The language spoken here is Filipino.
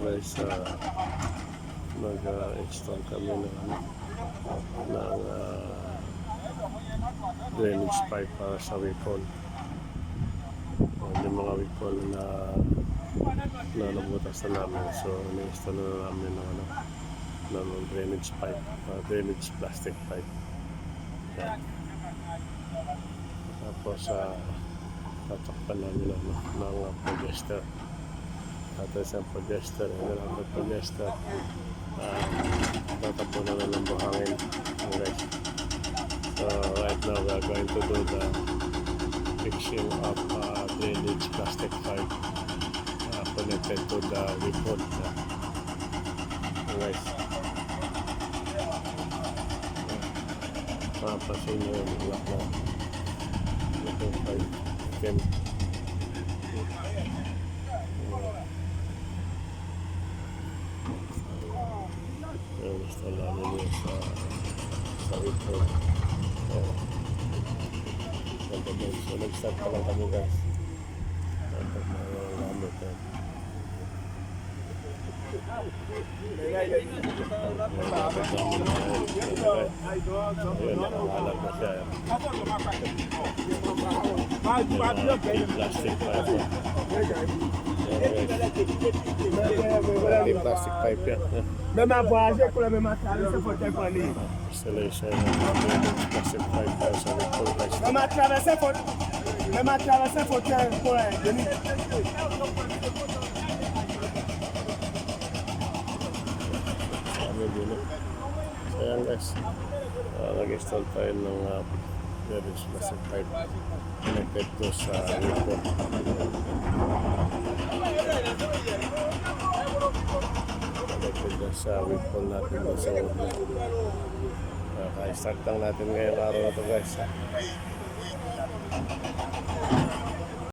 guys, mag-install kami ng drainage pipe para sa weekend. Yung mga weekend na nabutas na namin, so na-install na namin ng drainage pipe, drainage plastic pipe. Yan. Tapos tatakpan namin ng polyester. Tapos ang polyester, tatakpan na ng buhangin. Okay. So right now we are going to do the fixing of drainage plastic pipe connected to the weekend. Guys, mapasin nyo yung lock na itong pipe. Okay. Install namin yun sa weekend. So nag-start pa lang kami guys. Dapat na gamit yan. Ayun, nakahalag na siya. Plastic pipe. Plastic pipe yan. Même à voyager pour la même traverser, il faut te parler. Installation plastic pipe sa weekend guys. Même à traverser, il faut te parler. So yan guys, nag-install tayo ng drainage plastic pipe connected to sa weekend. Connected na sa weekend natin sa ulo. Kaya start lang natin ngayong araw na ito guys.